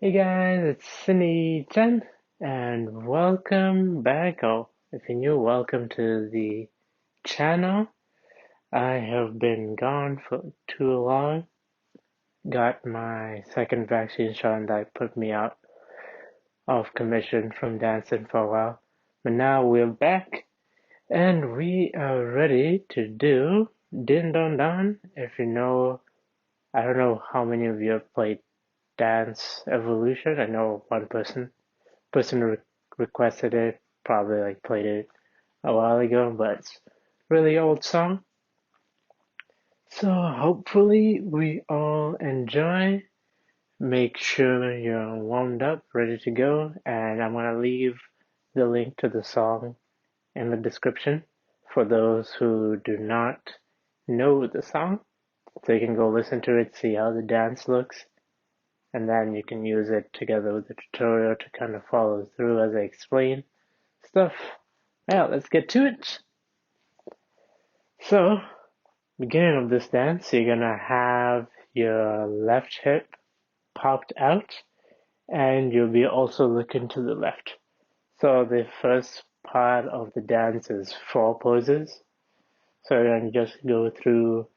Hey guys, it's Cindy 10 and welcome back. Oh, if you're new, welcome to the channel. I have been gone for too long. Got my second vaccine shot and that put me out of commission from dancing for a while. But now we're back and we are ready to do Din Don Don. If you know, I don't know how many of you have played Dance Evolution. I know one person requested it, probably like played it a while ago, but it's really old song. So hopefully we all enjoy. Make sure you're warmed up, ready to go, and I'm gonna leave the link to the song in the description for those who do not know the song. So you can go listen to it, see how the dance looks, and then you can use it together with the tutorial to kind of follow through as I explain stuff. Well, let's get to it. So, beginning of this dance, you're gonna have your left hip popped out, and you'll be also looking to the left. So the first part of the dance is 4 poses. So you're gonna just go through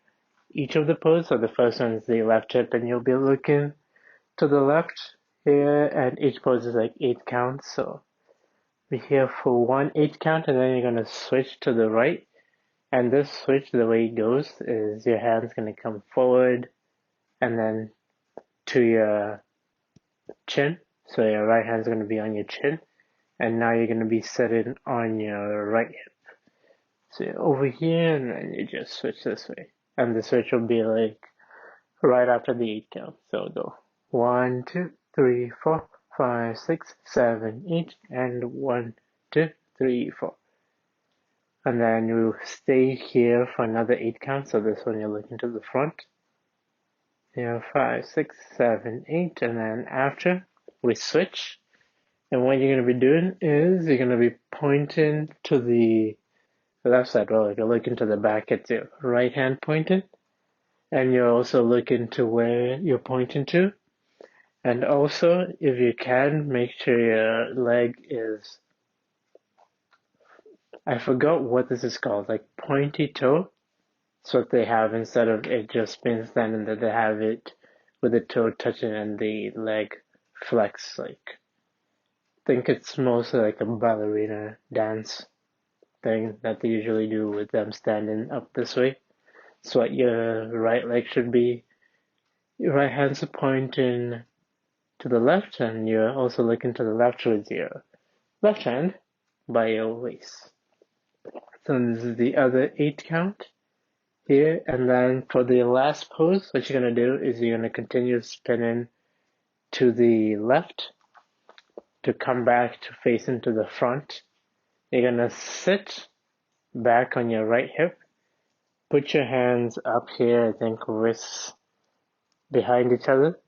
each of the poses. So the first one is the left hip, and you'll be looking to the left here, and each pose is like 8 counts. So we're here for 1 8 count, and then you're gonna switch to the right. And this switch, the way it goes is your hand's gonna come forward and then to your chin. So your right hand's gonna be on your chin, and now you're gonna be sitting on your right hip. So you're over here, and then you just switch this way. And the switch will be like right after the 8 count. So go 1 2 3 4 5 6 7 8, and 1 2 3 4. And then you stay here for another 8 counts. So this one you're looking to the front. 5, 6, 7, 8, and then after we switch. And what you're going to be doing is you're going to be pointing to the left side. Well, if you're looking to the back, it's your right hand pointed. And you're also looking to where you're pointing to. And also, if you can, make sure your leg is, I forgot what this is called, like pointy toe. That's what they have instead of it just spins then, that they have it with the toe touching and the leg flex. Like, I think it's mostly like a ballerina dance thing that they usually do with them standing up this way. So what your right leg should be, your right hand's pointing to the left, and you're also looking to the left with your left hand by your waist. So this is the other 8 count here, and then for the last pose, what you're gonna do is you're gonna continue spinning to the left to come back to face into the front. You're gonna sit back on your right hip, put your hands up here, I think wrists behind each other,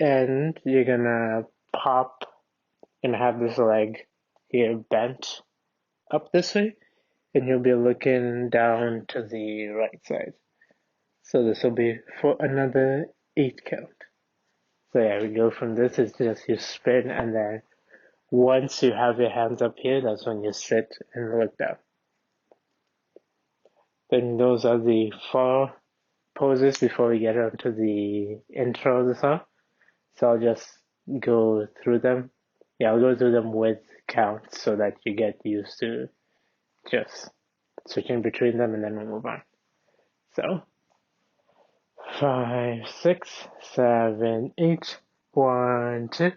and you're gonna pop and have this leg here bent up this way, and you'll be looking down to the right side. So this will be for another 8 count. So yeah, we go from this, it's just you spin, and then once you have your hands up here, that's when you sit and look down. Then those are the 4 poses before we get onto the intro of the song. So I'll just go through them. Yeah, I'll go through them with counts so that you get used to just switching between them, and then we'll move on. So 5, 6, 7, 8, 1, 2,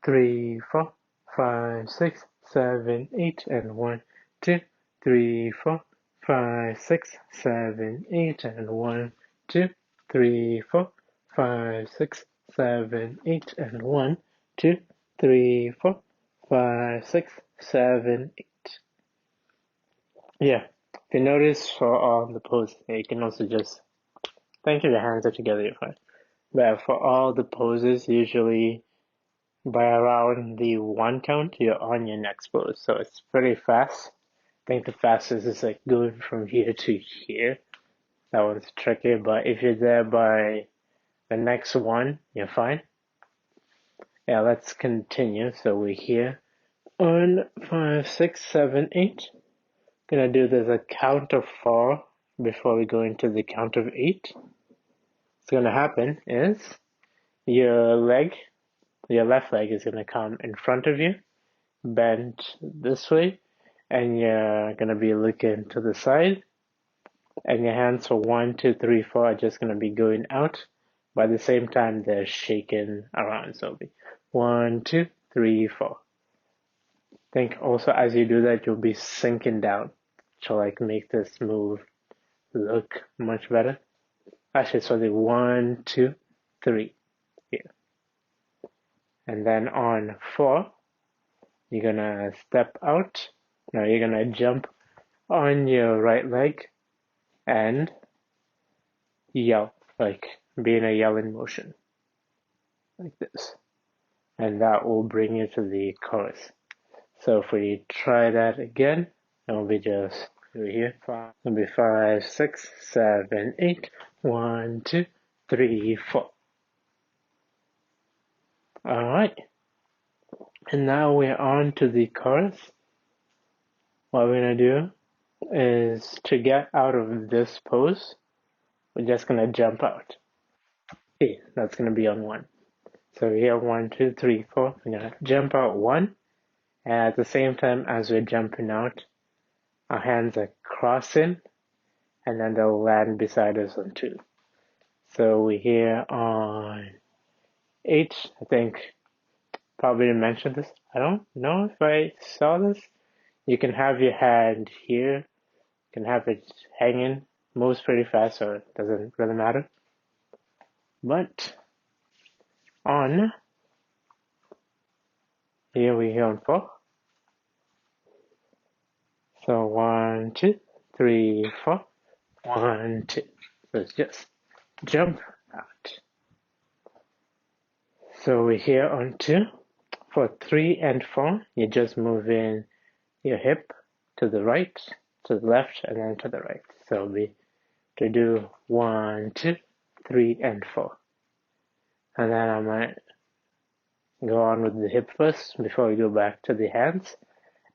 3, 4, 5, 6, 7, 8, and 1, 2, 3, 4, 5, 6, 7, 8, and 1, 2, 3, 4, 5, 6, 7, 8, and 1, 2, 3, 4, 5, 6, 7, 8. Yeah, if you notice for all the poses, you can also just thank you, your hands are together, you're fine. But for all the poses, usually by around the 1 count, you're on your next pose. So it's pretty fast. I think the fastest is like going from here to here. That one's tricky, but if you're there by the next one, you're fine. Yeah, let's continue. So we're here on 5, 6, 7, 8. Gonna do this a count of 4 before we go into the count of 8. What's gonna happen is your left leg is gonna come in front of you, bent this way, and you're gonna be looking to the side, and your hands for 1, 2, 3, 4 are just gonna be going out. But at the same time, they're shaking around. So it'll be 1, 2, 3, 4. Think also as you do that, you'll be sinking down to like make this move look much better. Actually, so the 1, 2, 3 here. And then on 4, you're gonna step out. Now you're gonna jump on your right leg and yell, like be in a yelling motion, like this. And that will bring you to the chorus. So if we try that again, it'll be just over here. It'll be 5, 6, 7, 8. 1, 2, 3, 4. Alright. And now we're on to the chorus. What we're gonna do is to get out of this pose, we're just gonna jump out. Okay, that's gonna be on 1. So here, 1, 2, 3, 4. We're gonna jump out 1, and at the same time as we're jumping out, our hands are crossing, and then they'll land beside us on 2. So we're here on 8. I think probably didn't mention this. I don't know if I saw this. You can have your hand here. You can have it hanging. Moves pretty fast, so it doesn't really matter. But on here we're here on 4. So 1, 2, 3, 4. 1, 2. So it's just jump out. So we're here on 2. For 3 and 4, you're just moving your hip to the right, to the left, and then to the right. So we to do 1, 2, 3, and 4. And then I might go on with the hip first before we go back to the hands.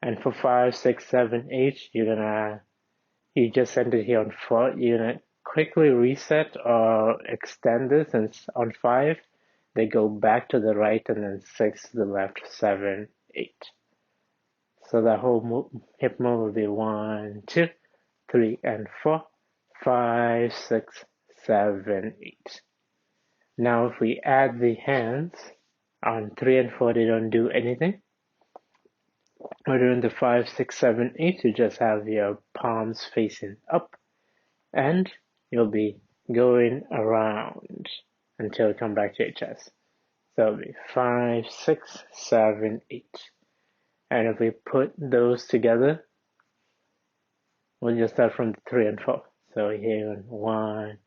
And for 5, 6, 7, 8, you just send it here on 4. You're gonna quickly reset or extend this, and on 5, they go back to the right, and then 6 to the left, 7, 8. So the whole hip move will be 1, 2, 3, and 4, 5, 6, 7, 8. Now if we add the hands, on 3 and 4 they don't do anything. We're doing the 5, 6, 7, 8, you just have your palms facing up, and you'll be going around until you come back to your chest. So it'll be 5, 6, 7, 8. And if we put those together, we'll just start from the 3 and 4. So here, 1,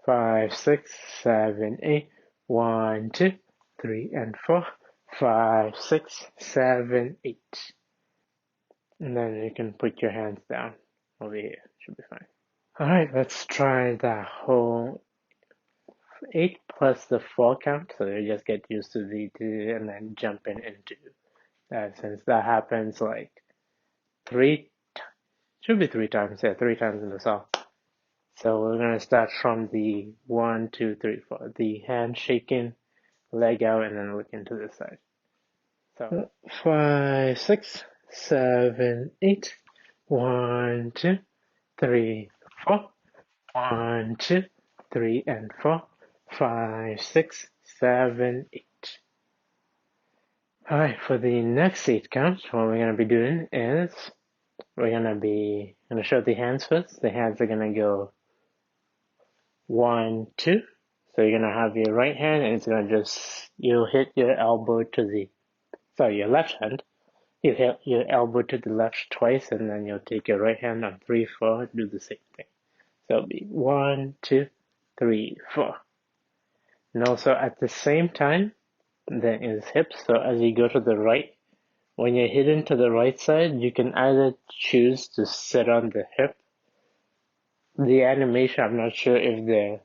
5, 6, 7, 8. 1, 2, 3, and 4. 5, 6, 7, 8. And then you can put your hands down over here. Should be fine. Alright, let's try the whole 8 plus the 4 count. So you just get used to the 2 and then jumping into that. Since that happens like 3, should be 3 times. Yeah, 3 times in the song. So we're gonna start from the 1, 2, 3, 4. The hand shaking, leg out, and then looking to the side. So 5, 6, 7, 8. 1, 2, 3, 4. 1, 2, 3, and 4. 5, 6, 7, 8. Alright, for the next 8 count, what we're gonna be doing is we're gonna show the hands first. The hands are gonna go 1, 2. So you're gonna have your right hand, and it's gonna you'll hit your elbow to your left hand. You hit your elbow to the left twice, and then you'll take your right hand on 3, 4, do the same thing. So it'll be 1, 2, 3, 4. And also at the same time, there is hips. So as you go to the right, when you're hitting to the right side, you can either choose to sit on the hip. The animation, I'm not sure if they're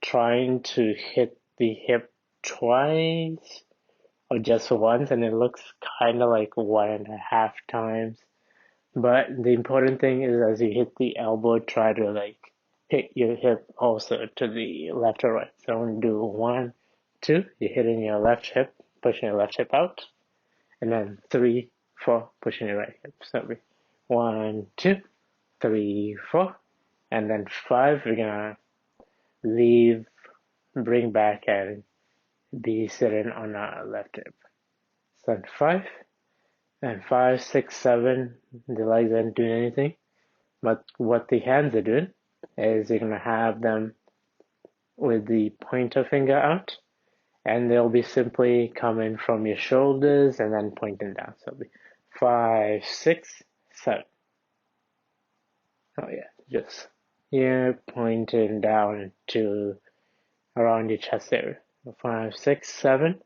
trying to hit the hip twice or just once, and it looks kind of like 1.5 times. But the important thing is as you hit the elbow, try to like hit your hip also to the left or right. So I'm gonna do 1, 2, you're hitting your left hip, pushing your left hip out, and then 3, 4, pushing your right hip. So 1, 2, 3, 4, and then 5, we're gonna leave, bring back, and be sitting on our left hip. So then 5, and 5, 6, 7, the legs aren't doing anything. But what the hands are doing is you're going to have them with the pointer finger out, and they'll be simply coming from your shoulders and then pointing down. So it'll be 5, 6, 7. Oh yeah, just here pointing down to around your chest area. 5, 6, 7.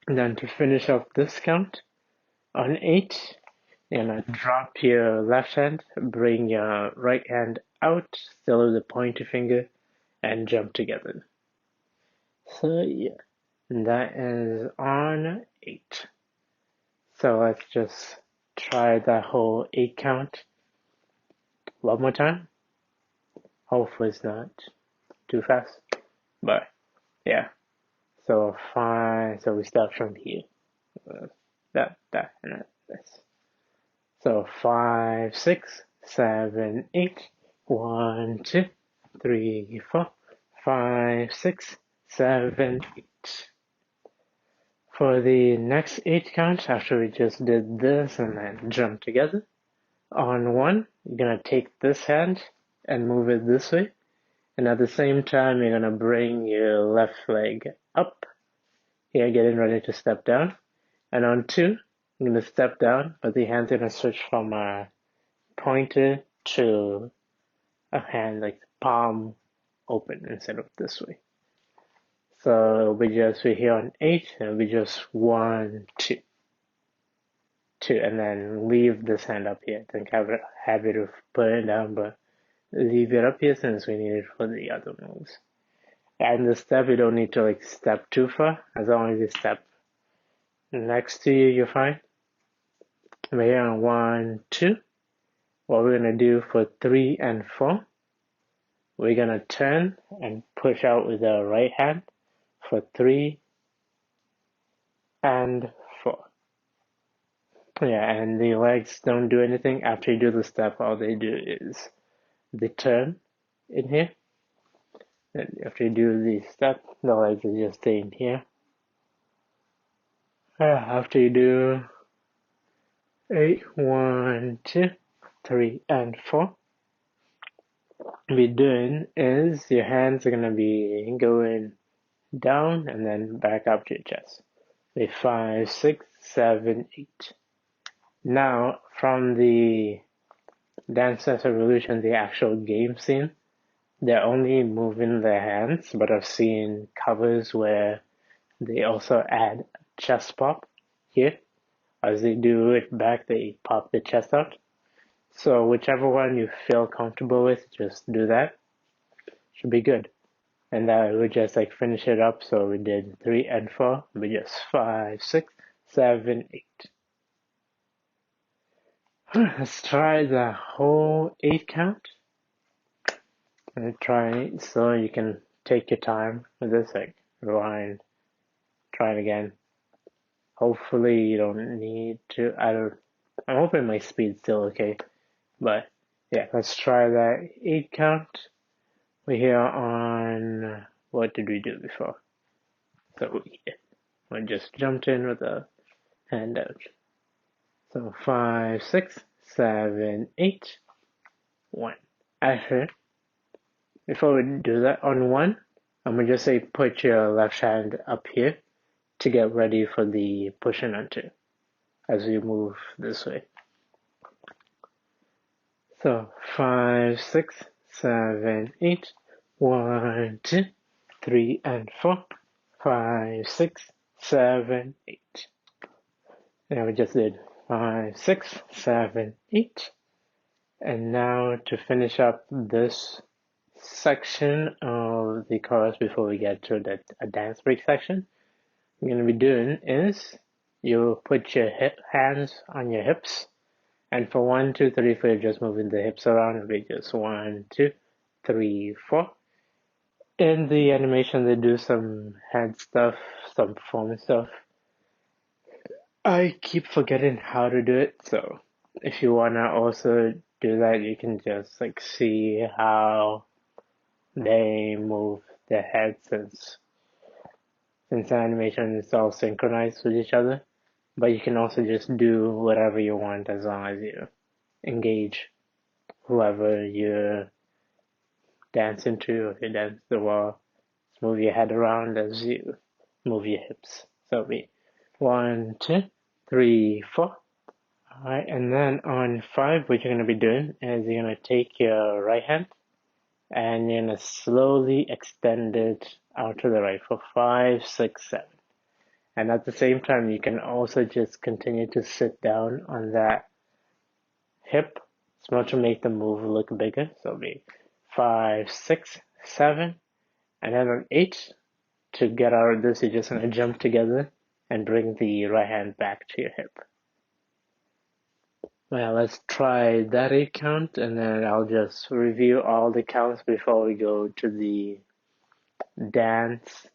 And then to finish off this count, on 8, you're gonna drop your left hand, bring your right hand out, still with the pointer finger, and jump together. So yeah, that is on 8. So let's just try that whole 8 count one more time. Hopefully it's not too fast, but yeah. So 5, so we start from here. That, and this. So 5, 6, 7, 8. 1, 2, 3, 4, 5, 6, 7, 8. For the next 8 count, after we just did this and then jump together, on 1, you're gonna take this hand and move it this way, and at the same time, you're gonna bring your left leg up, here getting ready to step down, and on 2, you're gonna step down, but the hand's gonna switch from a pointer to a hand like palm open instead of this way. So it'll be just, we're here on 8, it'll be just 1, 2, 2, and then leave this hand up here. I think I have habit of putting it down, but leave it up here since we need it for the other moves. And the step, you don't need to like step too far. As long as you step next to you, you're fine. We're here on 1, 2. What we're gonna do for 3 and 4, we're gonna turn and push out with the right hand for 3 and 4. Yeah, and the legs don't do anything. After you do the step, all they do is the turn in here. And after you do the step, the legs are just staying here. After you do 8, 1, 2, 3, and 4, what we're doing is your hands are gonna be going down and then back up to your chest. 5, 6, 7, 8. Now, from the Dance Dance Revolution, the actual game scene, they're only moving their hands, but I've seen covers where they also add chest pop here. As they do it back, they pop the chest out. So whichever one you feel comfortable with, just do that. Should be good. And that we just like finish it up. So we did 3 and 4, we just 5, 6, 7, 8. Let's try the whole 8 count. And try so you can take your time with this, like rewind, try it again. Hopefully you don't need to. I'm hoping my speed's still okay, but yeah, let's try that 8 count. We're here on, what did we do before? So yeah, we just jumped in with a hand out. So 5, 6, 7, 8, 1. Actually, before we do that, on 1, I'm gonna just say put your left hand up here to get ready for the pushing onto as we move this way. So 5, 6, 7, 8, 1, 2, 3, and 4, 5, 6, 7, 8. Now we just did 5, 6, 7, 8. And now to finish up this section of the chorus before we get to the dance break section, you're gonna be doing is you put your hands on your hips, and for 1, 2, 3, 4, you're just moving the hips around. It'll be just 1, 2, 3, 4. In the animation, they do some head stuff, some performance stuff. I keep forgetting how to do it, so if you wanna also do that, you can just like see how they move their heads since animation is all synchronized with each other. But you can also just do whatever you want as long as you engage whoever you're dancing to, or you dance the wall. Just move your head around as you move your hips. So it'll be 1, 2, 3, 4. Alright, and then on 5, what you're going to be doing is you're going to take your right hand and you're going to slowly extend it out to the right for 5, 6, 7. And at the same time, you can also just continue to sit down on that hip. It's more to make the move look bigger. So it'll be 5, 6, 7. And then on 8, to get out of this, you're just going to jump together and bring the right hand back to your hip. Well, let's try that 8 count, and then I'll just review all the counts before we go to the dance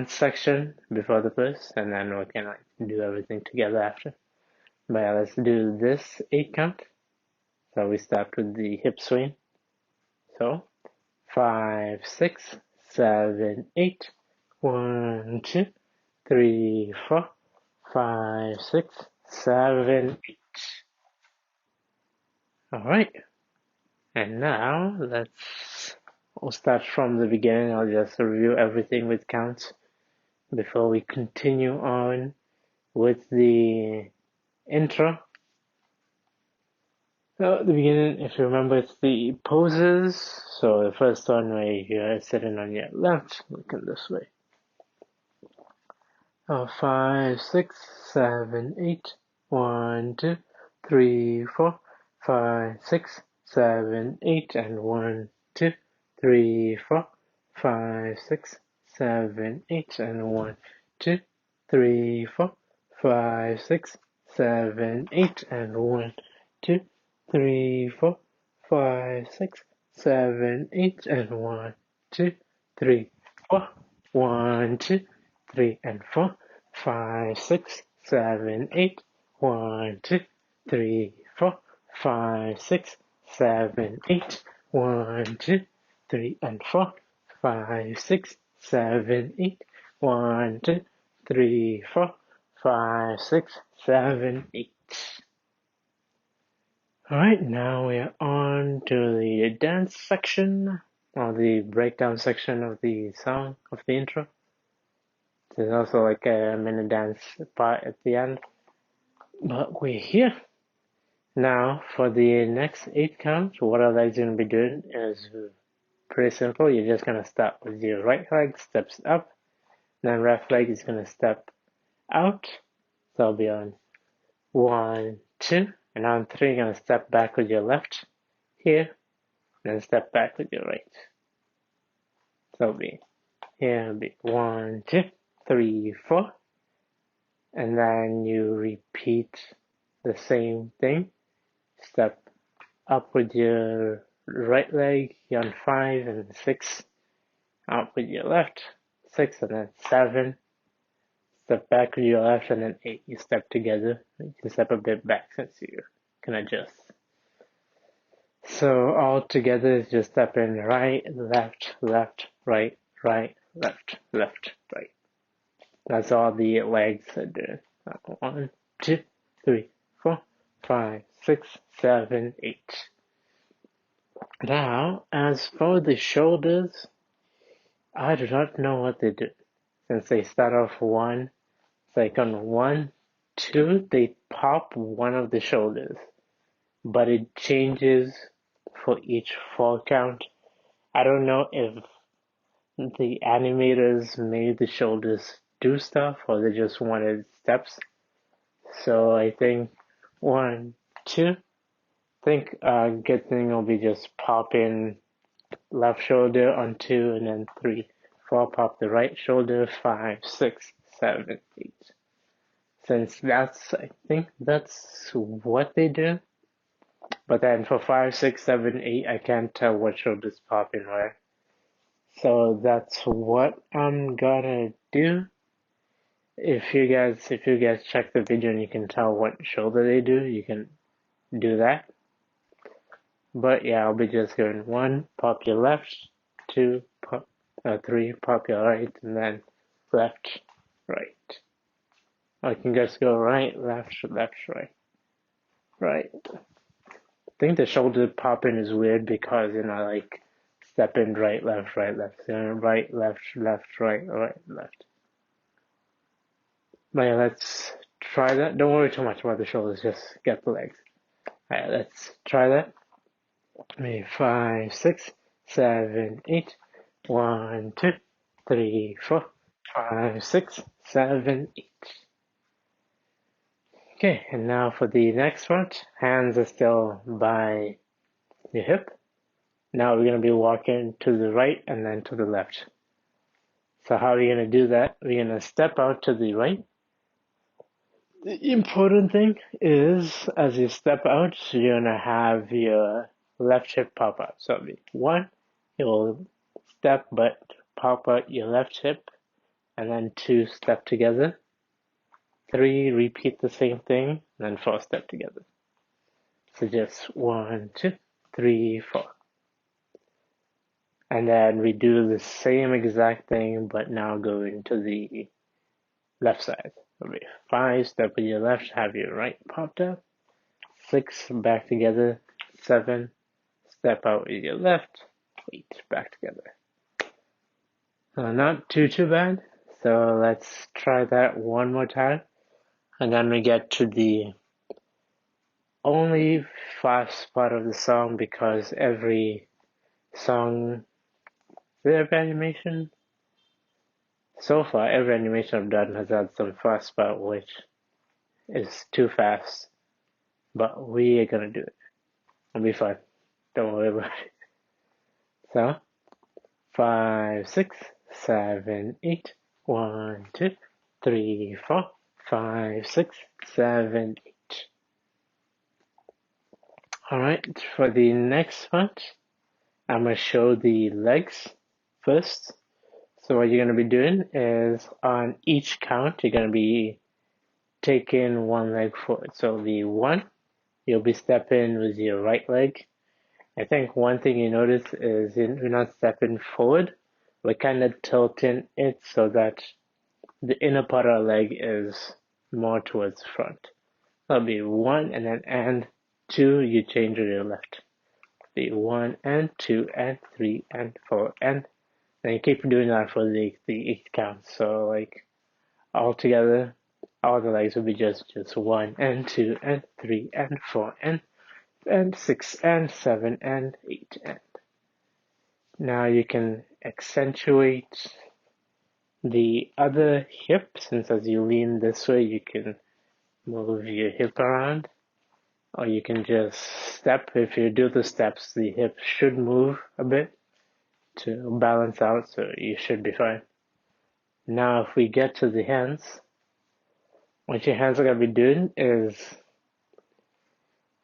section before the verse, and then we can do everything together after. But yeah, let's do this 8 count. So we start with the hip swing. So 5, 6, 7, 8. 1, 2, 3, 4, 5, 6, 7, 8. Alright. And now we'll start from the beginning. I'll just review everything with counts before we continue on with the intro. So at the beginning, if you remember, it's the poses. So the first one where you're sitting on your left, looking this way. 5, 6, 7, 8. 1, 2, 3, 4, 5, 6, 7, 8, and 1, 2, 3, 4, 5, 6, 7, 8, and 1, 2, 3, 4, 5, 6, 7, 8, and 1, 2, 3, 4, 5, 6, 7, 8, and 1, 2, 3, 4, 1, 2, 3, and 4, 5, 6, 7, 8, 1, 2, 3, 4, 5, 6, 7, 8, 1, 2, 3, and 4, 5, 6, 7, 8, 1, 2, 3, 4, 5, 6, 7, 8. Alright, now we are on to the dance section, or the breakdown section of the song, of the intro. There's also like a mini dance part at the end. But we're here. Now, for the next 8 count, what our legs going to be doing is pretty simple. You're just going to start with your right leg, steps up. Then left leg is going to step out. So I'll be on 1, 2. And on 3, you're going to step back with your left here. Then step back with your right. So it'll be here, it'll be 1, 2, 3, 4. And then you repeat the same thing. Step up with your right leg, you're on 5 and 6. Out with your left, 6 and then 7. Step back with your left and then 8. You step together. You can step a bit back since you can adjust. So all together is just stepping right, left, left, right, right, left, left, right. That's all the legs are doing. 1, 2, 3, 4, 5, 6, 7, 8. Now, as for the shoulders, I do not know what they do. Since they start off 1, it's like on 1, 2, they pop one of the shoulders. But it changes for each 4 count. I don't know if the animators made the shoulders do stuff or they just wanted steps. So I think 1, 2. I think a good thing will be just popping left shoulder on 2 and then 3, 4, pop the right shoulder, 5, 6, 7, 8. Since I think that's what they do. But then for 5, 6, 7, 8, I can't tell what shoulder's popping where. So that's what I'm gonna do. If you guys check the video and you can tell what shoulder they do, you can do that. But yeah, I'll be just going 1, pop your left, 2, 3, pop your right, and then left, right. Or you can just go right, left, left, right. Right. I think the shoulder popping is weird because, like step in right, left, right, left. Right, left, left, right, right, left. But yeah, let's try that. Don't worry too much about the shoulders, just get the legs. Alright, let's try that. Maybe 5, 6, 7, 8. 1, 2, 3, 4, 5, 6, 7, 8. Okay, and now for the next one. Hands are still by your hip. Now we're going to be walking to the right and then to the left. So how are we going to do that? We're going to step out to the right. The important thing is, as you step out, you're going to have your left hip pop out. So it'll be 1, you'll step but pop out your left hip, and then 2, step together. 3, repeat the same thing, and then 4, step together. So just 1, 2, 3, 4. And then we do the same exact thing, but now go into the left side. It'll be 5, step with your left, have your right popped up. 6, back together. 7, step out with your left. 8, back together. Not too bad. So let's try that one more time. And then we get to the only fast part of the song, because every song, every animation, so far, every animation I've done has had some fast part which is too fast. But we are gonna do it. It'll be fun. Don't worry about it. So, 5, 6, 7, 8. 1, 2, 3, 4, 5, 6, 7, 8. Alright, for the next one, I'm going to show the legs first. So what you're going to be doing is, on each count, you're going to be taking one leg forward. So the 1, you'll be stepping with your right leg. I think one thing you notice is you're not stepping forward. We're kind of tilting it so that the inner part of our leg is more towards the front. That'll be 1, and then 2, you change to your left. Be 1 and 2 and 3 and 4, and then you keep doing that for the 8 counts. So like all together, all the legs will be just 1 and 2 and 3 and 4 and 6 and 7 and 8. And now you can accentuate the other hip, since as you lean this way, you can move your hip around. Or you can just step. If you do the steps, the hip should move a bit to balance out, so you should be fine. Now if we get to the hands, what your hands are going to be doing is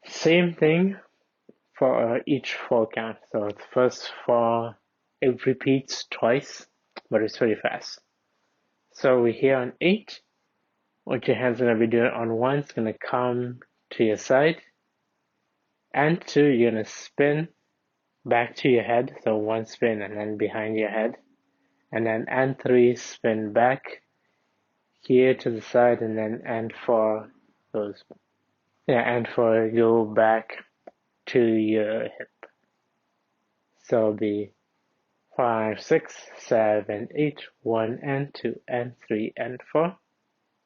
same thing for each 4 count. So the first 4, it repeats twice, but it's pretty fast. So we're here on 8. What your hands are going to be doing on 1 is going to come to your side, and 2, you're going to spin back to your head. So 1 spin and then behind your head, and then and 3, spin back here to the side, and then and 4 goes, and 4 go back to your hip. So it'll be 5, 6, 7, 8, 1 and 2 and 3 and 4,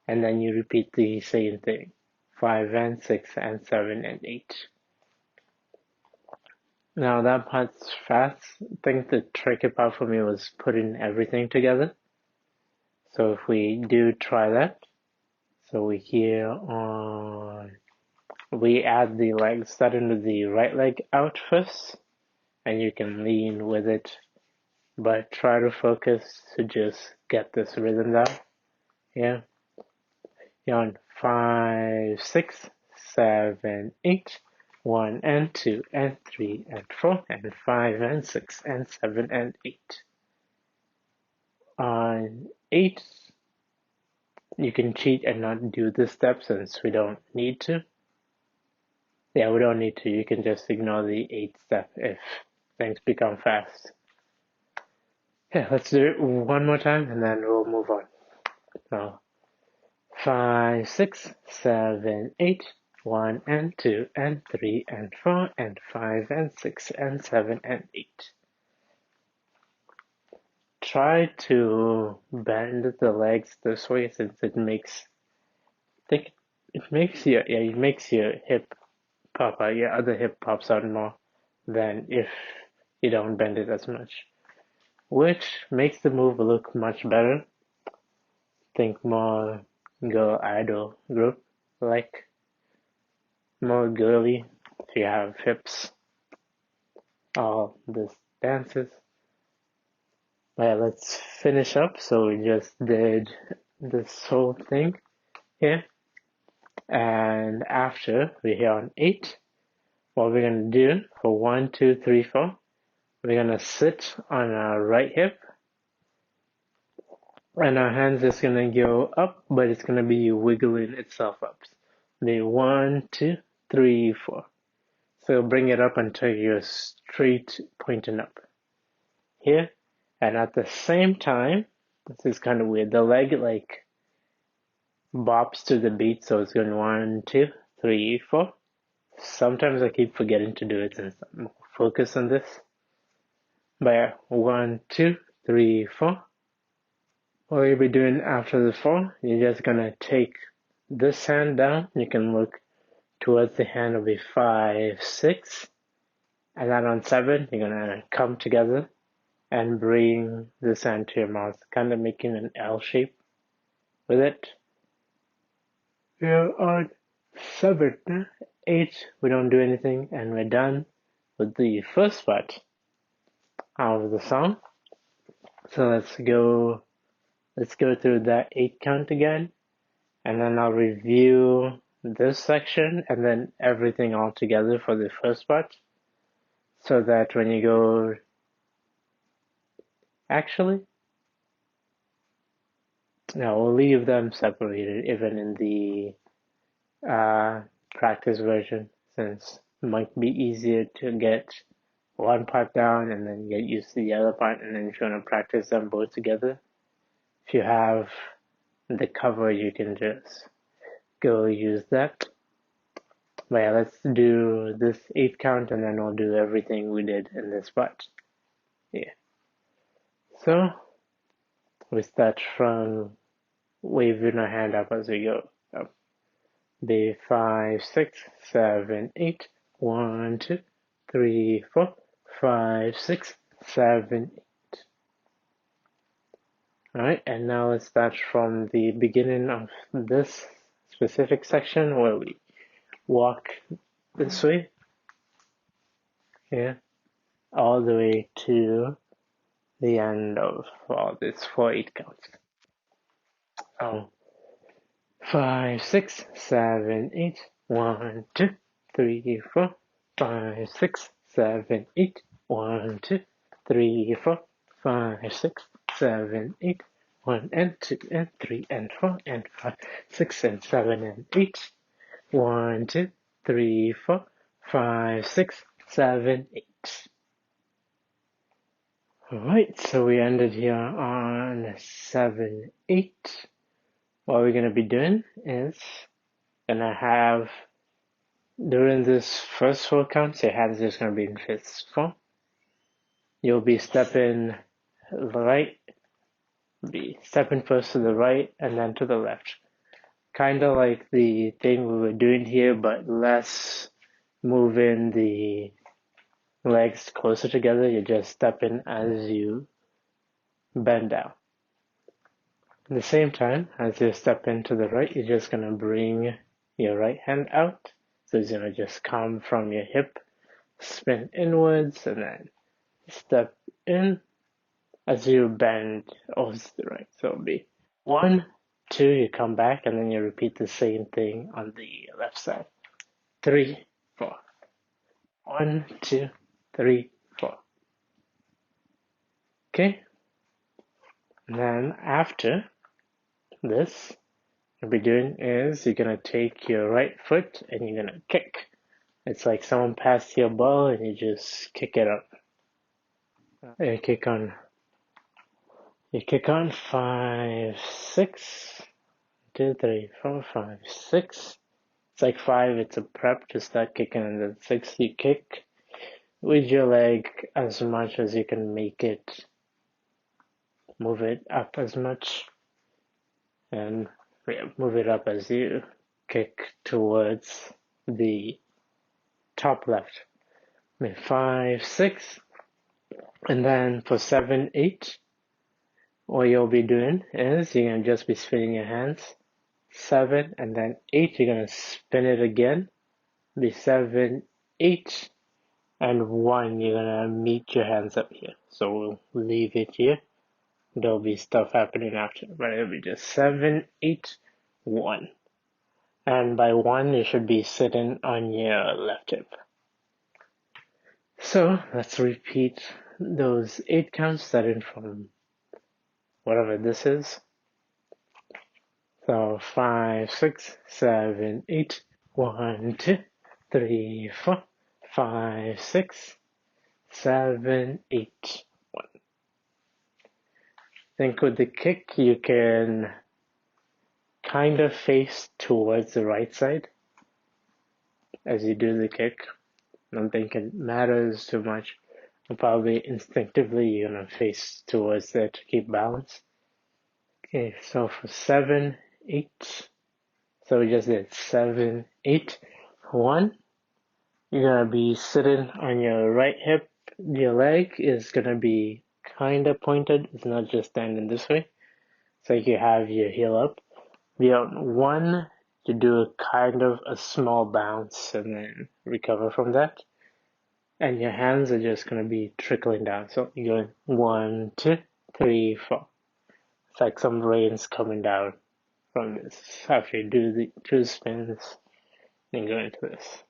and then you repeat the same thing, 5 and 6 and 7 and 8. Now that part's fast. I think the tricky part for me was putting everything together. So if we do try that, so we here on, we add the legs, starting with the right leg out first, and you can lean with it but try to focus to just get this rhythm down. Yeah. You're on 5, 6, 7, 8. 1 and 2 and 3 and 4 and 5 and 6 and 7 and 8. On 8, you can cheat and not do this step since we don't need to. Yeah, we don't need to. You can just ignore the 8th step if things become fast. Yeah, let's do it one more time and then we'll move on. So, 5, 6, 7, 8, 1 and 2 and 3 and 4 and 5 and 6 and 7 and 8. Try to bend the legs this way since it makes your hip pop out, your other hip pops out more than if you don't bend it as much, which makes the move look much better. Think more girl idol group, like more girly if you have hips, all this dances. But let's finish up. So we just did this whole thing here, and after we're here on 8, what we're gonna do for 1, 2, 3, 4, we're gonna sit on our right hip, and our hands is gonna go up, but it's gonna be wiggling itself up. The 1, 2, 3, 4. So bring it up until you're straight pointing up here, and at the same time, this is kind of weird. The leg like bops to the beat, so it's going 1, 2, 3, 4. Sometimes I keep forgetting to do it since I'm focused on this. But yeah, 1, 2, 3, 4. What you'll be doing after the 4, you're just gonna take this hand down. You can look towards the hand will be 5, 6. And then on 7, you're gonna come together and bring this hand to your mouth, kind of making an L shape with it. We're on 7, 8, we don't do anything, and we're done with the first part of the song. So let's go through that 8 count again, and then I'll review this section and then everything all together for the first part, so that when you go, actually, no, we'll leave them separated even in the practice version, since it might be easier to get one part down and then get used to the other part, and then if you want to practice them both together, if you have the cover, you can just go use that. But yeah, let's do this 8 count and then we'll do everything we did in this part. Yeah. So we start from waving our hand up as we go up. Be 5, 6, 7, 8. 1, 2, 3, 4, 5, 6, 7, 8. Alright, and now let's start from the beginning of this specific section where we walk this way, here, all the way to the end of all this 4/8 counts. Oh, 5, 6, 7, 8. 1, 2, 3, 4, 5, 6, 7, 8. 1, 2, 3, 4, 5, 6, 7, 8. 1 and 2 and 3 and 4 and 5, 6 and 7 and 8. 1, 2, 3, 4, 5, 6, 7, 8. Alright, so we ended here on 7, 8. What we're gonna be doing is gonna have, during this first 4 counts, your hands are just gonna be in fist form. You'll be stepping right, stepping first to the right and then to the left. Kinda like the thing we were doing here, but less moving the legs closer together. You're just stepping as you bend down. At the same time, as you step into the right, you're just gonna bring your right hand out. So it's gonna just come from your hip, spin inwards, and then step in, as you bend over to the right. So it'll be 1, 2, you come back, and then you repeat the same thing on the left side. 3, 4. 1, 2, 3, 4. Okay? And then after this, what you'll be doing is you're gonna take your right foot and you're gonna kick. It's like someone passed you a ball and you just kick it up. You kick on 5, 6, 2, 3, 4, 5, 6. It's like 5, it's a prep to start kicking, and then 6, you kick with your leg as much as you can make it, move it up as much, and move it up as you kick towards the top left. 5, 6, and then for 7, 8, what you'll be doing is you're gonna just be spinning your hands. 7 and then 8, you're gonna spin it again. Be 7, 8, and 1, you're gonna meet your hands up here. So we'll leave it here. There'll be stuff happening after, but it'll be just 7, 8, 1. And by 1, you should be sitting on your left hip. So let's repeat those 8 counts starting from whatever this is. So 5, 6, 7, 8, 1, 2, 3, 4, 5, 6, 7, 8, 1. Think with the kick you can kind of face towards the right side as you do the kick. I don't think it matters too much. Probably instinctively you're gonna face towards there to keep balance. Okay, so for 7, 8, so we just did 7, 8, 1. You're gonna be sitting on your right hip. Your leg is gonna be kind of pointed. It's not just standing this way. So you have your heel up. The 1, you do a kind of a small bounce and then recover from that. And your hands are just gonna be trickling down. So you're going 1, 2, 3, 4. It's like some rain's coming down from this. After you do the 2 spins, then go into this.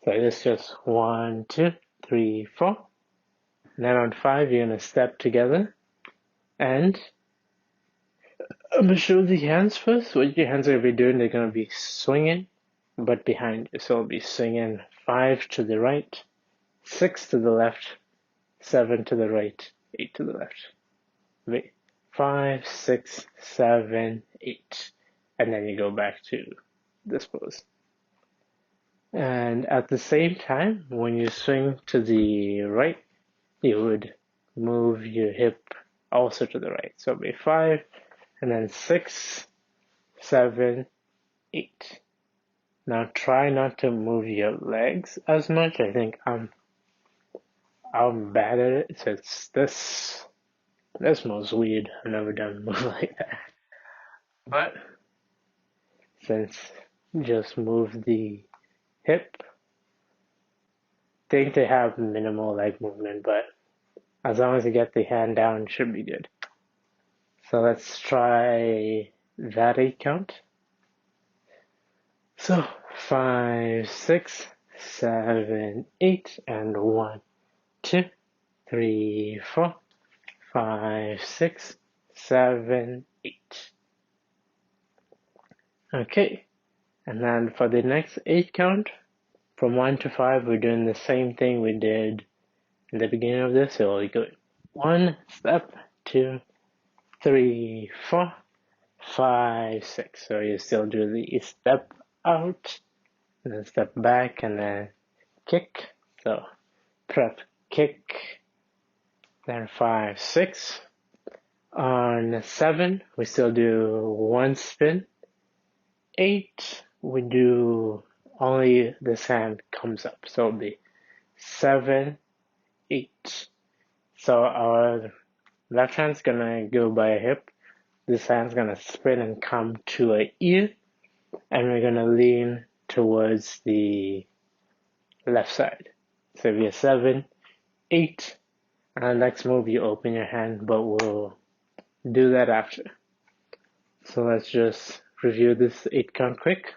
So it's just 1, 2, 3, 4. And then on 5, you're gonna step together, and I'm gonna show the hands first. What your hands are gonna be doing, they're gonna be swinging, but behind you. So it'll be swinging 5 to the right, 6 to the left, 7 to the right, 8 to the left. Wait, 5, 6, 7, 8, and then you go back to this pose. And at the same time, when you swing to the right, you would move your hip also to the right. So it'll be 5, and then 6, 7, 8. Now try not to move your legs as much. I think I'm bad at it. So it's this move's weird. I've never done a move like that. But since just move the hip, think they have minimal leg movement, but as long as you get the hand down, it should be good. So let's try that 8 count. So 5, 6, 7, 8, and 1, 2, 3, 4, 5, 6, 7, 8. Okay, and then for the next 8 count, from 1 to 5, we're doing the same thing we did in the beginning of this. So we go 1 step, 2, 3, 4, 5, 6. So you still do the step out, and then step back, and then kick. So prep, kick, then 5, 6. On 7, we still do 1 spin. 8, we do only this hand comes up. So it'll be 7, 8. So our left hand's gonna go by a hip. This hand's gonna spin and come to an ear, and we're gonna lean towards the left side. So we have 7, 8, And next move, you open your hand, but we'll do that after. So let's just review this 8 count quick.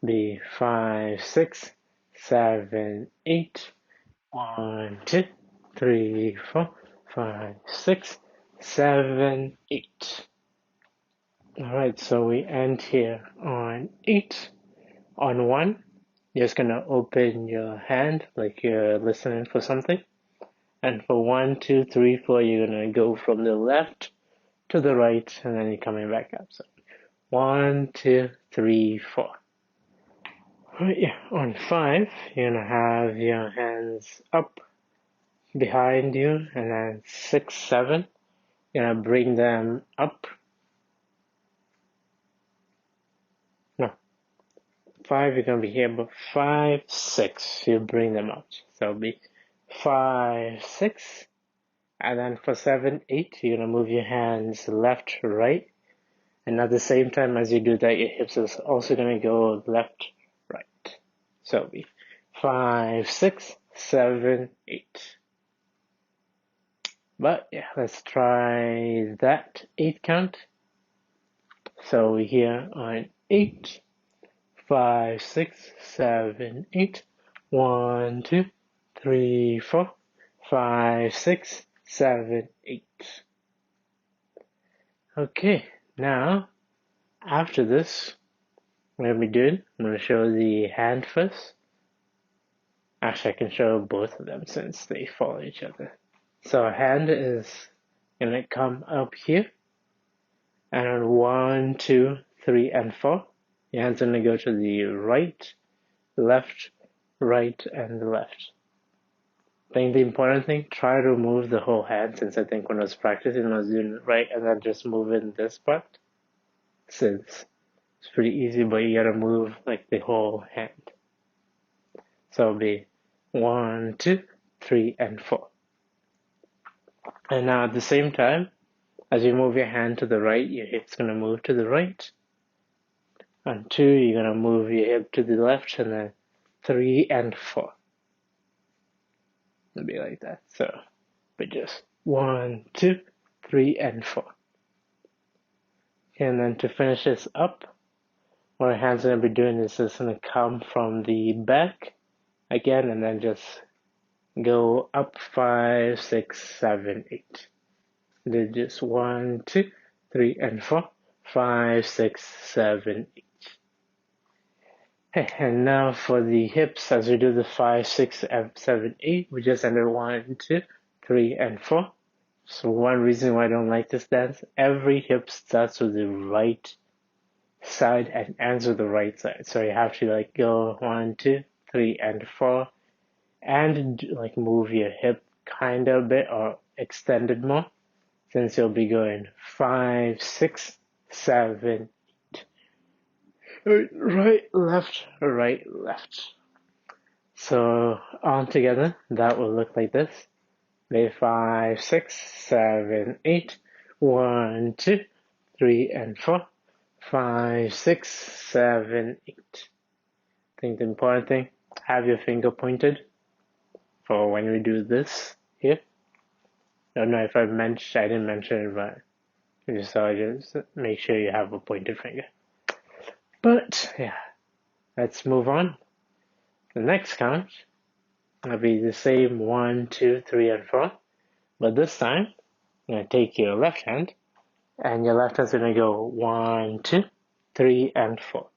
Be 5, 6, 7, 8. 1, 2, 3, 4, 5, 6, 7, 8. Alright, so we end here on 8. On 1, you're just gonna open your hand like you're listening for something. And for 1, 2, 3, 4, you're gonna go from the left to the right, and then you're coming back up. So 1, 2, 3, 4. Right, yeah. On 5, you're gonna have your hands up behind you, and then 6, 7, you're gonna bring them up. No, 5, you're gonna be here, but 5, 6, you bring them out. So it'll be 5, 6, and then for 7, 8, you're gonna move your hands left, right, and at the same time as you do that, your hips is also gonna go left, right. So it'll be 5, 6, 7, 8. But yeah, let's try that 8 count. So we're here on 8, 5, 6, 7, 8. 1, 2, 3, 4, 5, 6, 7, 8. Okay, now after this, what I'm going to be doing, I'm going to show the hand first. Actually, I can show both of them since they follow each other. So our hand is going to come up here. And on 1, 2, 3, and 4, your hand's going to go to the right, left, right, and left. I think the important thing, try to move the whole hand, since I think when I was practicing, I was doing it right, and then just moving this part, since it's pretty easy, but you gotta move like the whole hand. So it'll be 1, 2, 3, and 4. And now at the same time, as you move your hand to the right, your hip's gonna move to the right. On 2, you're gonna move your hip to the left, and then 3 and 4. It'll be like that. So, but just 1, 2, 3, and 4. And then to finish this up, what our hands are going to be doing is just going to come from the back again, and then just go up 5, 6, 7, 8. Then just 1, 2, 3, and 4, 5, 6, 7, 8. Okay, and now for the hips, as we do the 5, 6, 7, 8, we just ended 1, 2, 3, and 4. So one reason why I don't like this dance, every hip starts with the right side and ends with the right side. So you have to like go 1, 2, 3, and 4, and like move your hip kind of a bit or extend it more, since you'll be going 5, 6, 7, 8. Right, left, right, left. So all together, that will look like this. Maybe 5, 6, 7, 8. 1, 2, 3, and 4. 5, 6, 7, 8. I think the important thing, have your finger pointed for when we do this here. I don't know if I didn't mention it, but just make sure you have a pointed finger. But yeah, let's move on. The next count will be the same 1, 2, 3, and 4. But this time, you're going to take your left hand, and your left hand's going to go 1, 2, 3, and 4.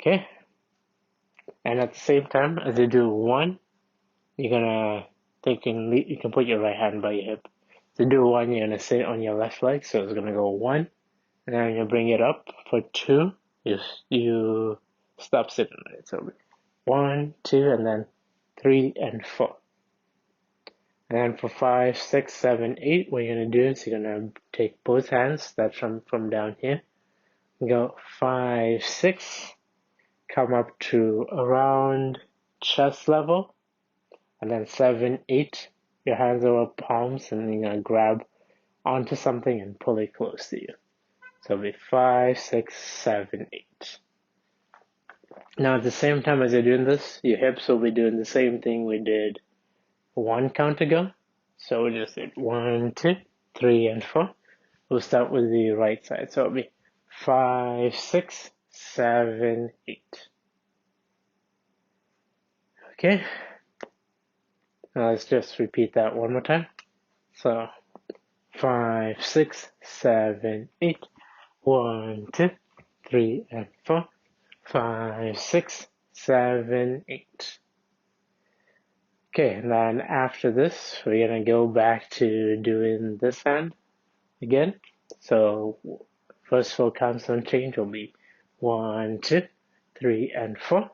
Okay? And at the same time, as you do 1, you're going to you can put your right hand by your hip. To do 1, you're going to sit on your left leg, so it's going to go 1, and then you bring it up. For 2, you stop sitting on it. So 1, 2, and then 3 and 4. And then for 5, 6, 7, 8, what you're going to do is you're going to take both hands, that's from down here, go 5, 6, come up to around chest level, and then 7, 8, your hands are up palms, and you're going to grab onto something and pull it close to you. So it'll be 5, 6, 7, 8. Now at the same time as you're doing this, your hips will be doing the same thing we did 1 count ago. So we just did 1, 2, 3, and 4. We'll start with the right side. So it'll be 5, 6, 7, 8. Okay. Now let's just repeat that one more time. So 5, 6, 7, 8. 1, 2, 3, and 4. 5, 6, 7, 8. Okay, and then after this, we're gonna go back to doing this hand again. So first four counts on change will be 1, 2, 3, and 4.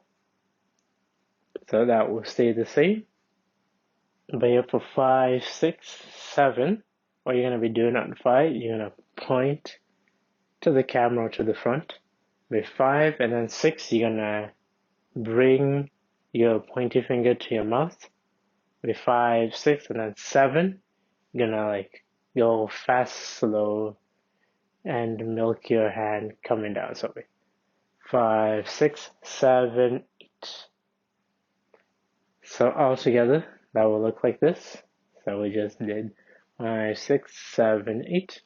So that will stay the same. But here for 5, 6, 7, what you're gonna be doing on 5, you're gonna point to the camera to the front. With 5 and then 6, you're gonna bring your pointy finger to your mouth. With 5, 6, and then 7, you're gonna like go fast, slow, and milk your hand coming down. So 5, 6, 7, 8. So all together, that will look like this. So we just did 5, 6, 7, 8.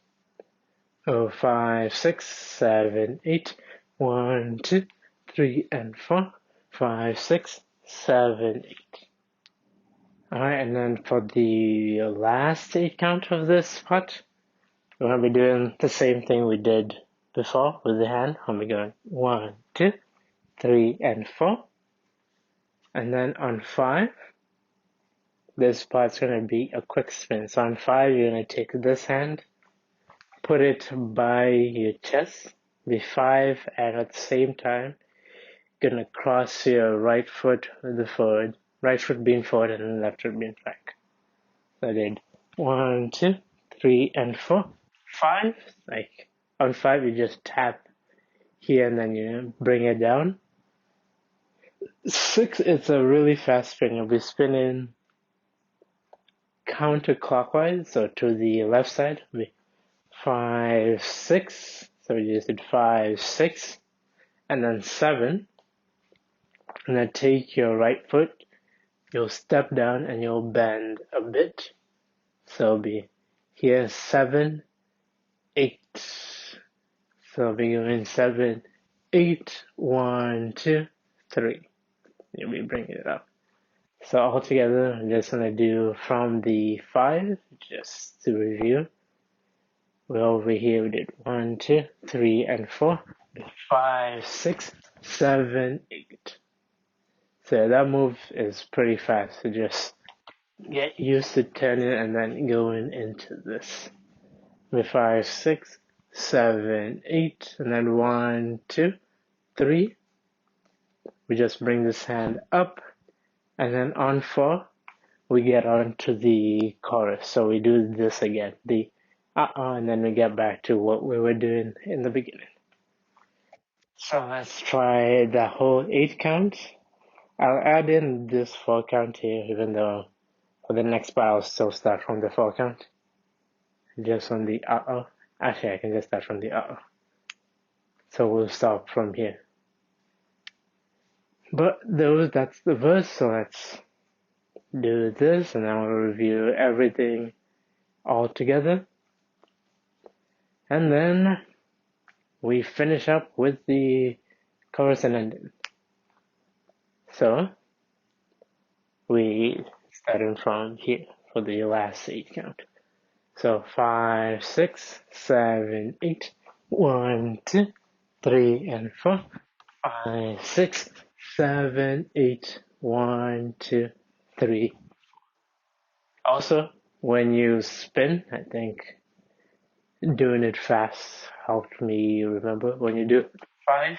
Oh, 5, 6, 7, 8. 1, 2, 3, and 4. 5, 6, 7, 8. Alright, and then for the last 8 count of this part, we're going to be doing the same thing we did before with the hand. I'm going to be going 1, 2, 3, and 4. And then on 5, this part's going to be a quick spin. So on 5, you're going to take this hand, put it by your chest, be 5, and at the same time, going to cross your right foot with the forward, right foot being forward and left foot being back. So I did 1, 2, 3, and 4. 5, like on 5, you just tap here and then you bring it down. 6, it's a really fast spin. You'll be spinning counterclockwise, so to the left side. It'll be 5, 6. So we just did 5, 6, and then 7. And then take your right foot. You'll step down and you'll bend a bit. So it'll be here 7, 8. So I'll be going 7, 8, 1, 2, 3. You'll be bringing it up. So altogether, I'm just going to do from the 5, just to review. We're over here, we did 1, 2, 3, and 4. 5, 6, 7, 8. So that move is pretty fast. So just get used to turning and then going into this. With 5, 6, 7, 8, and then 1, 2, 3. We just bring this hand up, and then on 4, we get onto the chorus. So we do this again, the and then we get back to what we were doing in the beginning. So let's try the whole 8 count. I'll add in this 4 count here, even though for the next part I'll still start from the 4 count. Just on the Actually, I can just start from the So we'll stop from here. But that's the verse, so let's do this and then we'll review everything all together. And then we finish up with the chorus and ending. So we starting from here for the last 8 count. So 5, 6, 7, 8, 1, 2, 3, and 4. 5, 6, 7, 8, 1, 2, 3. Also, when you spin, I think doing it fast helped me remember. When you do 5,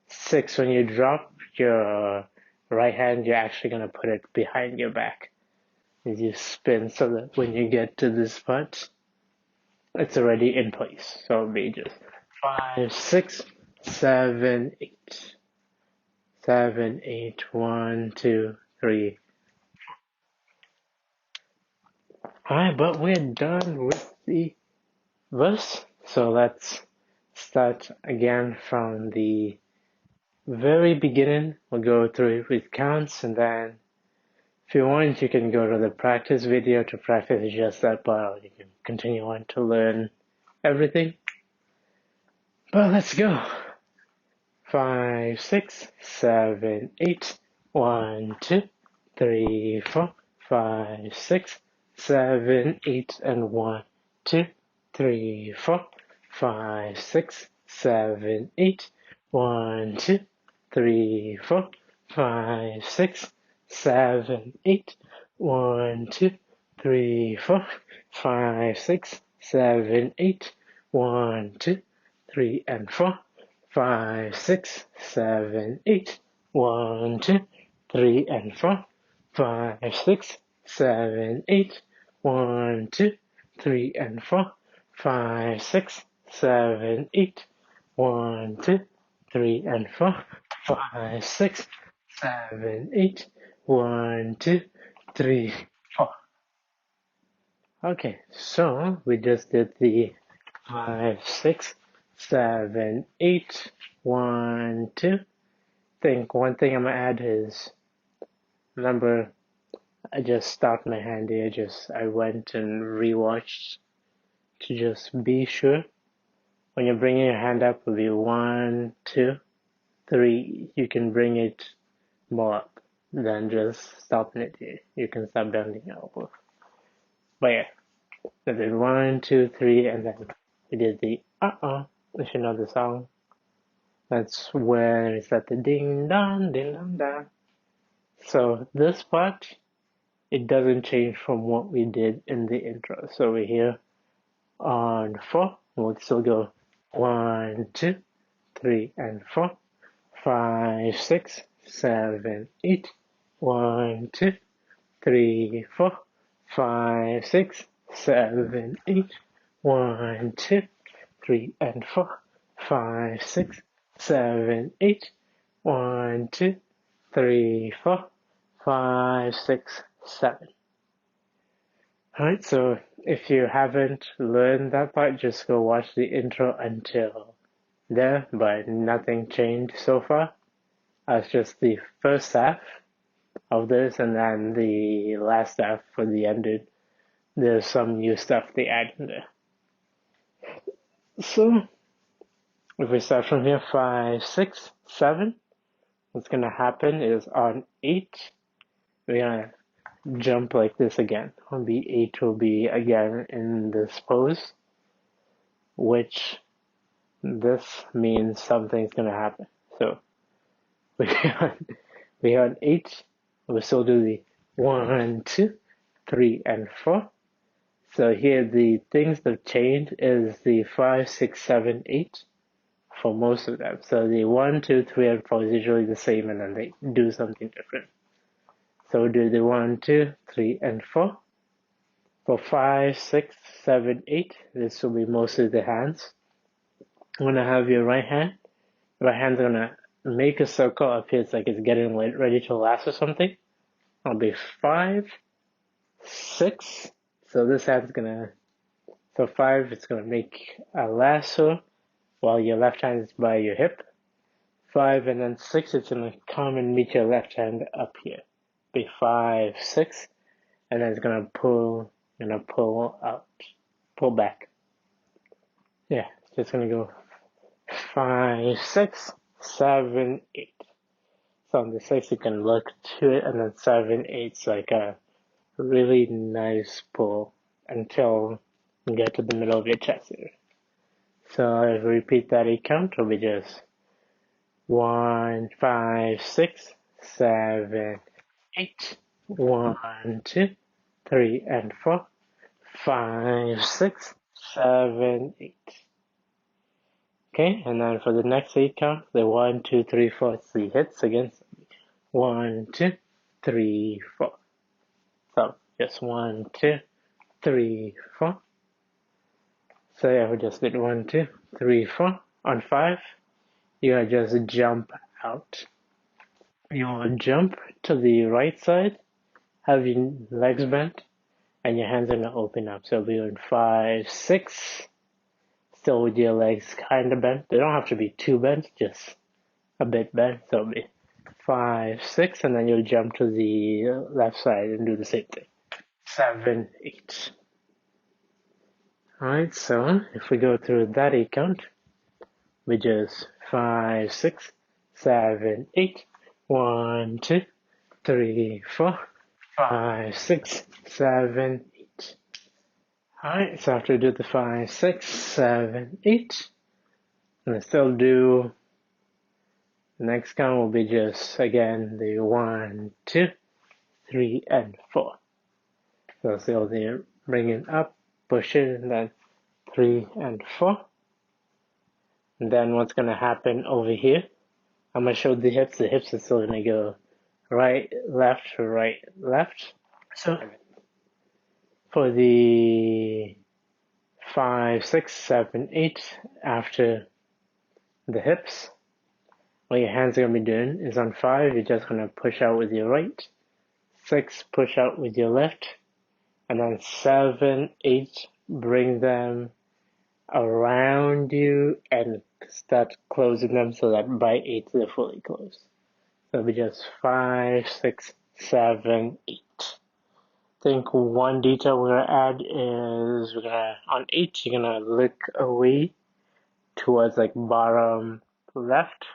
6, when you drop your right hand, you're actually going to put it behind your back. As you spin so that when you get to this part, it's already in place. So it'll be just 5, 6, 7, 8. 7, 8, 1, 2, 3. Alright, but we're done with the verse. So let's start again from the very beginning. We'll go through it with counts and then If you want, you can go to the practice video to practice just that part, or you can continue on to learn everything. But let's go. 5, 6, 7, 8. 1, 2, 3, 4, 5, 6, 7, 8, and 1, 2, 3, 4, 5, 6, 7, 8. 1, 2, 3, 4, 5, 6, 7, 8. 1, 2, 3, 4, 5, 6, 7, 8. 1, 2, 3, and 4, 5, 6, 7, 8. 1, 2, 3, and 4, 5, 6, 7, 8. 1, 2, 3, and 4, 5, 6, 7, 8. 1, 2, 3, and 4, 5, 6, 7, 8. 1, 2, 3, 4. Okay, so we just did the 5, 6, 7, 8. 1, 2. Think one thing I'm gonna add is, remember, I just stopped my hand here. I went and rewatched to just be sure. When you're bringing your hand up, it'll be 1, 2, 3. You can bring it more up than just stopping it here. You can stop bending your elbow. But yeah, I did 1, 2, 3, and then we did the if you know the song. That's where it's at the ding dong, ding dong dong. So this part, it doesn't change from what we did in the intro. So we're here on 4. We'll still go 1, 2, 3, and 4. 5, 6, 7, 8. 1, 2, 3, 4. 5, 6, 7, 8. 1, 2, 3, and 4. 5, 6, 7, 8. 1, 2, 3, 4. 5, 6, 7. Alright, so if you haven't learned that part, just go watch the intro until there, but nothing changed so far. That's just the first half of this, and then the last half for the ending. There's some new stuff they add in there. So, if we start from here, 5, 6, 7, what's gonna happen is on 8, we're gonna jump like this again. 8 will be again in this pose, which this means something's gonna happen. So we on 8, we'll still do the 1, 2, 3, and 4. So here the things that change is the 5, 6, 7, 8 for most of them. So the 1, 2, 3, and 4 is usually the same, and then they do something different. So we'll do the 1, 2, 3, and 4. For 5, 6, 7, 8, this will be mostly the hands. I'm gonna have your right hand's gonna make a circle up here. It's like it's getting ready to lasso something. It'll be 5, 6. So this hand's gonna, so 5, it's gonna make a lasso while your left hand is by your hip. 5 and then 6, it's gonna come and meet your left hand up here. Be 5, 6, and then it's gonna pull out, pull back. Yeah, it's just gonna go 5, 6, 7, 8. So on the 6 you can look to it, and then 7, 8's like a really nice pull until you get to the middle of your chest here. So if we repeat that 8 count, it'll be just 1, 5, 6, 7, 8. 1, 2, 3, and 4. 5, 6, 7, 8. Okay, and then for the next 8 count, the 1, 2, 3, 4, 3 hits against 1, 2, 3, 4. So just 1, 2, 3, 4. So yeah, we just did 1, 2, 3, 4. On 5, you gotta just jump out. You will jump to the right side, have your legs bent, and your hands are gonna open up. So we're in 5, 6. Still with your legs kind of bent. They don't have to be too bent, just a bit bent. So it'll be 5, 6, and then you'll jump to the left side and do the same thing. 7, 8. Alright, so if we go through that 8 count, we just 5, 6, 7, 8, 1, 2, 3, 4, 5, 6, 7, 8. Alright, so after we do the 5, 6, 7, 8, and still do the next count will be just again the 1, 2, 3, and 4. So still the bring it up, push it, and then 3 and 4. And then what's gonna happen over here? I'm gonna show the hips. The hips are still gonna go right, left, right, left. So for the 5, 6, 7, 8, after the hips, what your hands are gonna be doing is on 5, you're just gonna push out with your right, 6, push out with your left, and then 7, 8, bring them around you and start closing them so that by 8 they're fully closed. So it'll be just 5, 6, 7, 8. I think one detail we're gonna add is on 8 you're gonna look away towards like bottom left,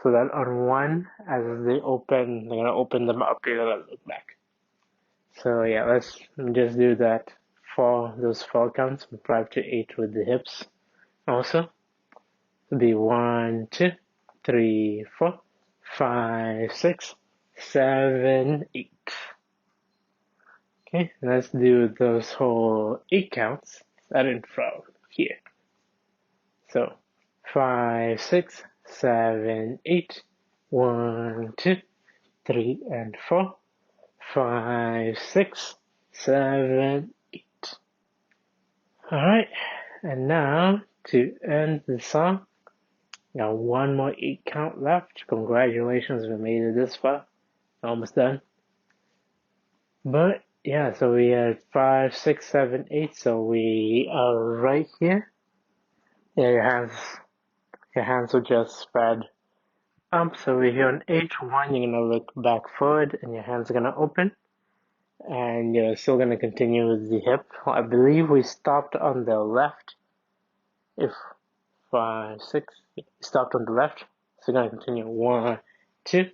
so that on 1 as they're gonna open them up, you're gonna look back. So yeah, let's just do that for those 4 counts from 5 to 8 with the hips also. It'll be 1, 2, 3, 4, 5, 6, 7, 8. Okay, let's do those whole 8 counts starting from here. So 5, 6, 7, 8, 1, 2, 3, and 4, 5, 6, 7, 8. Alright, and now to end the song, got one more 8 count left. Congratulations, we made it this far. Almost done. But yeah, so we had 5, 6, 7, 8, so we are right here. Yeah, your hands will just spread up. So we're here on 8, 1, you're gonna look back forward and your hands are gonna open. And you're still gonna continue with the hip. I believe we stopped on the left. If 5, 6, stopped on the left. So you're gonna continue 1, 2,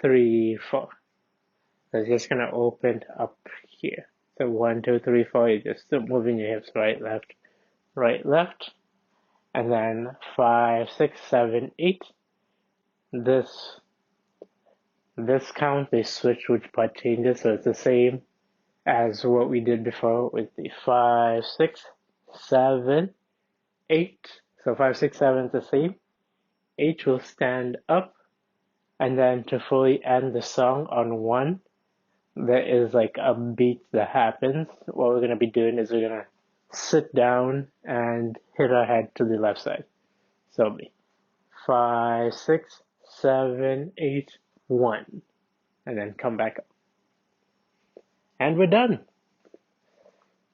3, 4. So it's just gonna open up here. So 1, 2, 3, 4. You're just still moving your hips right, left, and then 5, 6, 7, 8. This count they switch which part changes, so it's the same as what we did before with the 5, 6, 7, 8. So 5, 6, 7 is the same. 8 will stand up, and then to fully end the song on 1, there is like a beat that happens. What we're gonna be doing is we're gonna sit down and hit our head to the left side. So it'll be 5, 6, 7, 8, 1, and then come back up. And we're done.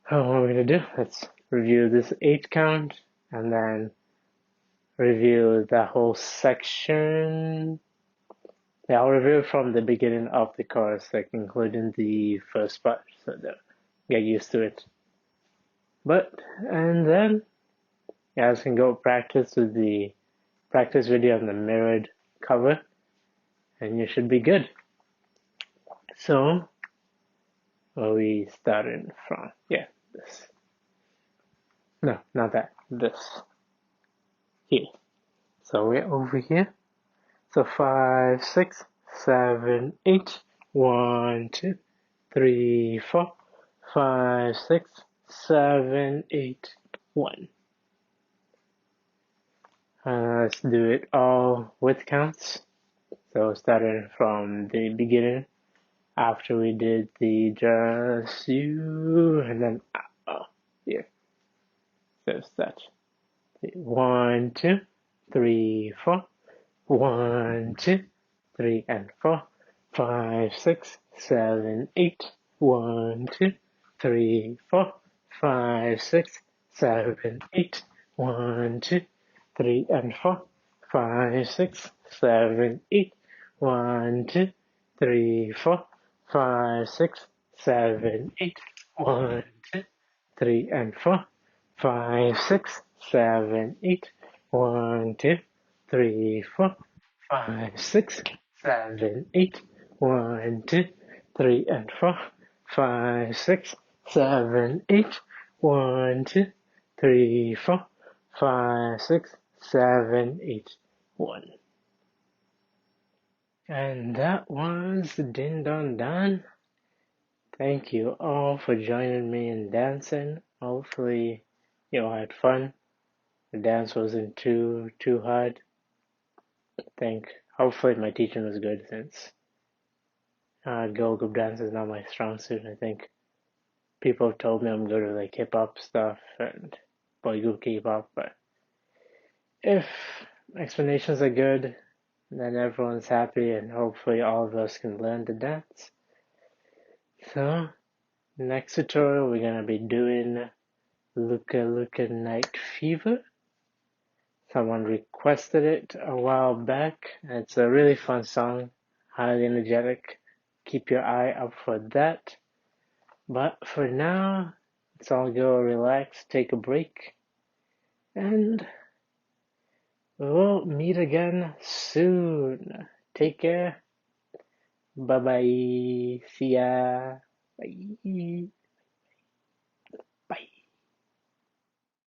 What are we gonna do? Let's review this 8 count and then review the whole section. Yeah, I'll review from the beginning of the chorus, like including the first part, so that get used to it. And then you guys can go practice with the practice video on the mirrored cover, and you should be good. So, where are we starting from? Yeah, this. No, not that. This. Here. So we're over here. So 5, 6, 7, 8, 1, 2, 3, 4, 5, 6, 7, 8, 1. Let's do it all with counts. So starting from the beginning, after we did the just you, and then here. So start 1, 2, 3, 4. 1, 2, 3, and 4, 5, 6, 7, 8. 1, 2, 3, 4, 5, 6, 7, 8. 1, 2, 3, and 4, 5, 6, 7, 8. 1, 2, 3, 4, 5, 6, 7, 8. 1, 2, 3, and 4, 5, 6, 7, 8. 1, 2, 3, 4, 5, 6, 7, 8. 1, 2, 3, and 4, 5, 6, 7, 8. 1, 2, 3, 4, 5, 6, 7, 8. 1. And that was Din Don Dan. Thank you all for joining me in dancing. Hopefully you all had fun. The dance wasn't too hard. Hopefully my teaching was good since girl group dance is not my strong suit. I think people have told me I'm good with like hip hop stuff and boy group K-pop, but if explanations are good, then everyone's happy and hopefully all of us can learn to dance. So next tutorial we're gonna be doing Luka Luka Night Fever. Someone requested it a while back. It's a really fun song, highly energetic. Keep your eye up for that. But for now, let's all go relax, take a break, and we'll meet again soon. Take care. Bye bye. See ya. Bye.